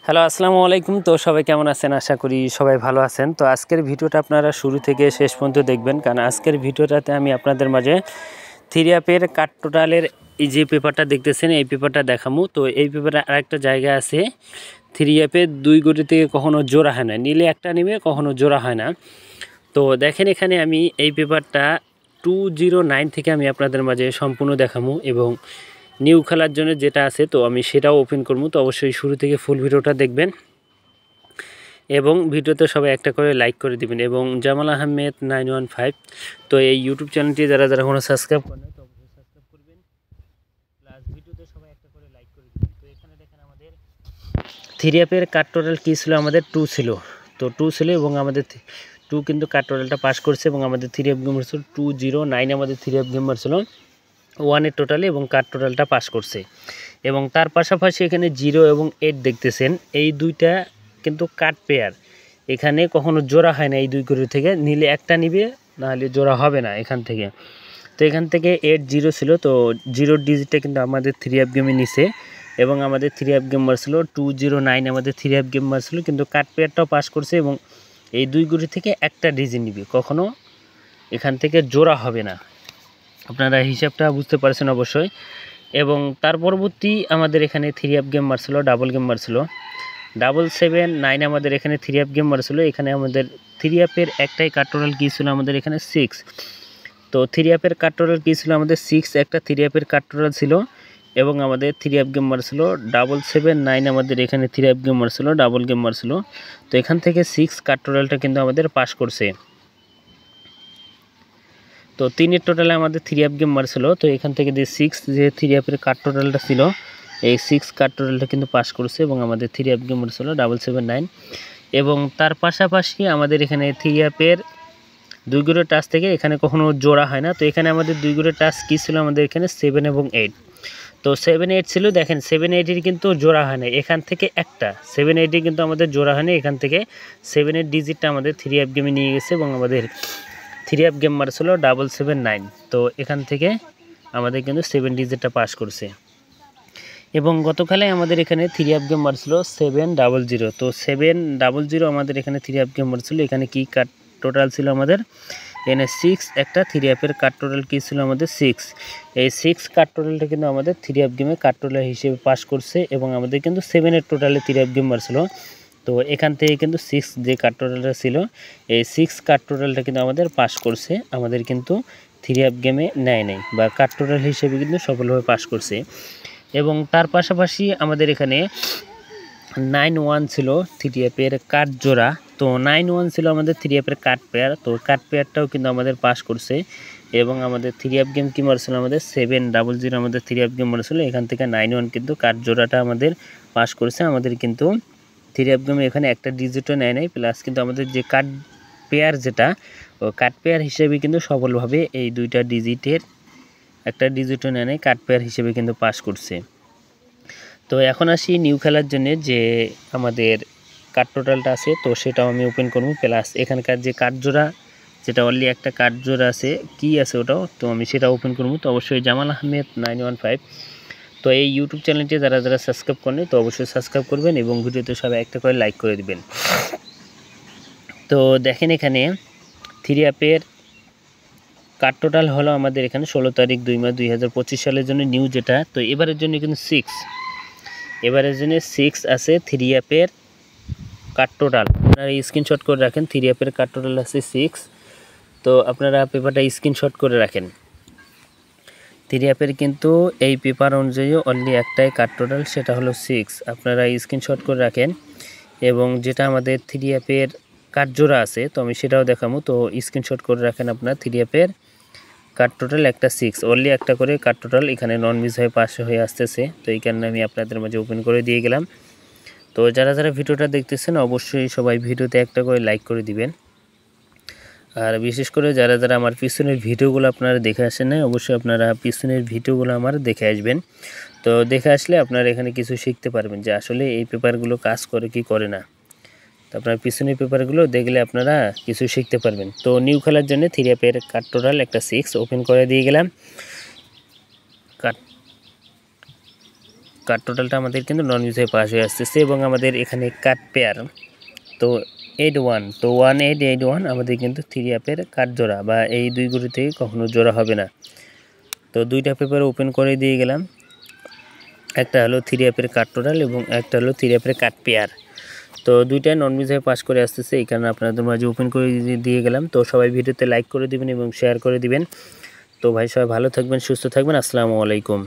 Hello আসসালামু আলাইকুম। তো সবাই কেমন আছেন? আশা করি সবাই ভালো আছেন। তো আজকের ভিডিওটা আপনারা শুরু থেকে শেষ পর্যন্ত দেখবেন, কারণ আজকের ভিডিওটাতে আমি আপনাদের মাঝে থ্রি অ্যাপের কাট টোটালের এই যে পেপারটা দেখতেছেন এই পেপারটা দেখামু। তো এই পেপারে আরেকটা জায়গা আছে, থ্রি অ্যাপের দুই গড়ি থেকে কখনো জোড়া হয় না, নিলে একটা নেবে কখনো জোড়া হয় না। তো দেখেন এখানে আমি এই পেপারটা 209 থেকে আমি আপনাদের মাঝে সম্পূর্ণ দেখামু এবং নিউ খেলার জন্য যেটা আছে তো আমি সেটাও ওপেন করবো। তো অবশ্যই শুরু থেকে ফুল ভিডিওটা দেখবেন এবং ভিডিওতে সবাই একটা করে লাইক করে দিবেন। এবং জামাল আহমেদ 915 তো এই ইউটিউব চ্যানেলটি যারা কোনো সাবস্ক্রাইব করেন তো অবশ্যই সাবস্ক্রাইব করবেন, প্লাস ভিডিওতে সবাই একটা করে লাইক করে দিবেন। তো এখানে দেখেন আমাদের থ্রি অ্যাপের কাট টোটাল কী ছিল, আমাদের 2 ছিল। তো 2 ছিল এবং আমাদের 2 কিন্তু কাট টোটালটা পাস করছে এবং আমাদের থ্রি অ্যাপ গেমার ছিল 209, আমাদের থ্রি অ্যাপ গেমার ছিল 1 টোটালে এবং কাট টোটালটা পাস করছে। এবং তার পাশাপাশি এখানে 0 এবং 8 দেখতেছেন, এই দুইটা কিন্তু কাট পেয়ার, এখানে কখনো জোড়া হয় না। এই দুই গড়ি থেকে নিলে একটা নিবে, নাহলে জোড়া হবে না এখান থেকে। তো এখান থেকে 80 ছিল, তো 0 ডিজিটটা কিন্তু আমাদের থ্রি অ্যাপ গেমে নিছে এবং আমাদের থ্রি অ্যাপ গেমার ছিল 209, আমাদের থ্রি অ্যাপ গেমার ছিল, কিন্তু কাট পেয়ারটাও পাস করছে এবং এই দুই গড়ি থেকে একটা ডিজিট নিবে, কখনো এখান থেকে জোড়া হবে না। আপনারা হিসাবটা বুঝতে পারছেন অবশ্যই। এবং তার পরবর্তী আমাদের এখানে থ্রি অ্যাপ গেম মারছিল, ডাবল গেম মারছিল 779, আমাদের এখানে থ্রি অ্যাপ গেম মারছিল। এখানে আমাদের থ্রি অ্যাপের একটাই কাট টোটাল কী ছিল, আমাদের এখানে 6। তো থ্রি অ্যাপের কাট টোটাল কী ছিল, আমাদের 6 একটা থ্রি অ্যাপের কাট টোটাল ছিল এবং আমাদের থ্রি অ্যাপ গেম মারছিল 779, আমাদের এখানে থ্রি অ্যাপ গেম মারছিল, ডাবল গেম মারছিল। তো এখান থেকে 6 কাট টোটালটা কিন্তু আমাদের পাস করছে। তো 3 টোটালে আমাদের থ্রি অ্যাপ গেম মারছিল। তো এখান থেকে যে 6 যে থ্রি অ্যাপের কাট টোটালটা ছিল, এই 6 কাট টোটালটা কিন্তু পাস করছে এবং আমাদের থ্রি অ্যাপ গেম মারছিল 779। এবং তার পাশাপাশি আমাদের এখানে থ্রি অ্যাপের দুই গড়ের টাচ থেকে এখানে কখনো জোড়া হয় না। তো এখানে আমাদের দুই গড়ের টাচ কী ছিল, আমাদের এখানে 7 এবং 8। তো 7 8 ছিল, দেখেন 7 8-এর কিন্তু জোড়া হয় না, এখান থেকে একটা 7 8-এ কিন্তু আমাদের জোড়া হয় না। এখান থেকে 7-এর ডিজিটটা আমাদের থ্রি অ্যাপ গেমে নিয়ে গেছে এবং আমাদের থ্রি অ্যাপ গেম মারছিল 779। তো এখান থেকে আমাদের কিন্তু 7 ডিজিটটা পাস করছে। এবং গতকালে আমাদের এখানে থ্রি অ্যাপ গেম মারছিল 700। তো 700 আমাদের এখানে থ্রি অ্যাপ গেম মারছিল। এখানে কি কাট টোটাল ছিল আমাদের এখানে 6 একটা থ্রি অ্যাপের কাট টোটাল কী ছিল, আমাদের 6। এই 6 কাট টোটালটা কিন্তু আমাদের থ্রি অ্যাপ গেমে কাট টোটাল হিসেবে পাস করছে এবং আমাদের কিন্তু 7-এর টোটালে থ্রি অ্যাপ গেম মারছিল। তো এখান থেকে কিন্তু 6 যে কাট টোটালটা ছিল, এই 6 কাট টোটালটা কিন্তু আমাদের পাস করছে, আমাদের কিন্তু থ্রি অ্যাপ গেমে নেয় নাই বা কাট টোটাল হিসেবে কিন্তু সফলভাবে পাস করছে। এবং তার পাশাপাশি আমাদের এখানে 91 ছিল থ্রি অ্যাপের কাট জোড়া। তো 91 ছিল আমাদের থ্রি অ্যাপের কাট পেয়ার, তো কাট পেয়ারটাও কিন্তু আমাদের পাস করছে। এবং আমাদের থ্রি অ্যাপ গেম কী মারছিল, আমাদের 700 আমাদের থ্রি অ্যাপ গেম মারছিল। এখান থেকে 91 কিন্তু কাট জোড়াটা আমাদের পাস করছে। আমাদের কিন্তু থ্রি অ্যাপ গেমে এখানে একটা ডিজিটও নেয় নাই, প্লাস কিন্তু আমাদের যে কাট পেয়ার যেটা, ও কাট পেয়ার হিসেবে কিন্তু সফলভাবে এই দুইটা ডিজিটের একটা ডিজিটও নেয় নাই, কাট পেয়ার হিসেবে কিন্তু পাস করছে। তো এখন আসি নিউ খেলার জন্য যে আমাদের কাট টোটালটা আছে, তো সেটাও আমি ওপেন করব। প্লাস এখানকার যে কাট জোড়া, যেটা অনলি একটা কাট জোড়া আছে, কি আছে ওটাও, তো আমি সেটা ওপেন করব। তো অবশ্যই জামাল আহমেদ 915 তো এই ইউটিউব চ্যানেলটি যারা সাবস্ক্রাইব করেন তো অবশ্যই সাবস্ক্রাইব করবেন এবং ভিডিওতে সবাই একটা করে লাইক করে দিবেন। তো দেখেন এখানে থ্রি অ্যাপের কাট টোটাল হলো আমাদের এখানে 16 তারিখ 2 মাস 2025 সালের জন্য নিউ যেটা। তো এবারের জন্য কিন্তু 6, এবারের জন্য 6 আছে থ্রি অ্যাপের কাট টোটাল। আপনারা স্ক্রিনশট করে রাখেন, থ্রি অ্যাপের কাট টোটাল আছে 6। তো আপনারা পেপারটা স্ক্রিনশট করে রাখেন। থ্রি অ্যাপের কিন্তু এই পেপার অনুযায়ী অনলি একটাই কাট টোটাল, সেটা হলো 6। আপনারা স্ক্রিনশট করে রাখেন। এবং যেটা আমাদের থ্রি অ্যাপের কাট জোড়া আছে, তো আমি সেটাও দেখাবো। তো স্ক্রিনশট করে রাখেন আপনার থ্রি অ্যাপের কাট টোটাল একটা 6, অনলি একটা করে কাট টোটাল এখানে নন মিস হয়ে পাশে হয়ে আসতেছে। তো এই কারণে আমি আপনাদের মাঝে ওপেন করে দিয়ে গেলাম। তো যারা ভিডিওটা দেখতেছেন অবশ্যই সবাই ভিডিওতে একটা করে লাইক করে দিবেন। আর বিশেষ করে যারা আমার পিছনের ভিডিওগুলো আপনারা দেখে আসেন না, অবশ্যই আপনারা পিছনের ভিডিওগুলো আমার দেখে আসবেন। তো দেখে আসলে আপনারা এখানে কিছু শিখতে পারবেন যে আসলে এই পেপারগুলো কাজ করে কি করে না। তো আপনার পিছনের পেপারগুলো দেখলে আপনারা কিছু শিখতে পারবেন। তো নিউ খেলার জন্য থ্রি অ্যাপের কাট টোটাল একটা 6 ওপেন করে দিয়ে গেলাম। কাট কাট টোটালটা আমাদের কিন্তু নন মিউজ হয়ে পাস হয়ে আসতেছে এবং আমাদের এখানে কাট পেয়ার তো 8-1 তো 1881 আমাদের কিন্তু থ্রি অ্যাপের কাট জোড়া বা এই দুই গুলি থেকে কখনো জোড়া হবে না। তো দুইটা পেপার ওপেন করে দিয়ে গেলাম, একটা হলো থ্রি অ্যাপের কাট টোটাল এবং একটা হলো থ্রি অ্যাপের কাট পেয়ার। তো দুইটাই নন মিউজ হয়ে পাস করে আসতেছে, এই কারণে আপনাদের মাঝে ওপেন করে দিয়ে গেলাম। তো সবাই ভিডিওতে লাইক করে দিবেন এবং শেয়ার করে দিবেন। তো ভাই সবাই ভালো থাকবেন, সুস্থ থাকবেন, আসসালামু আলাইকুম।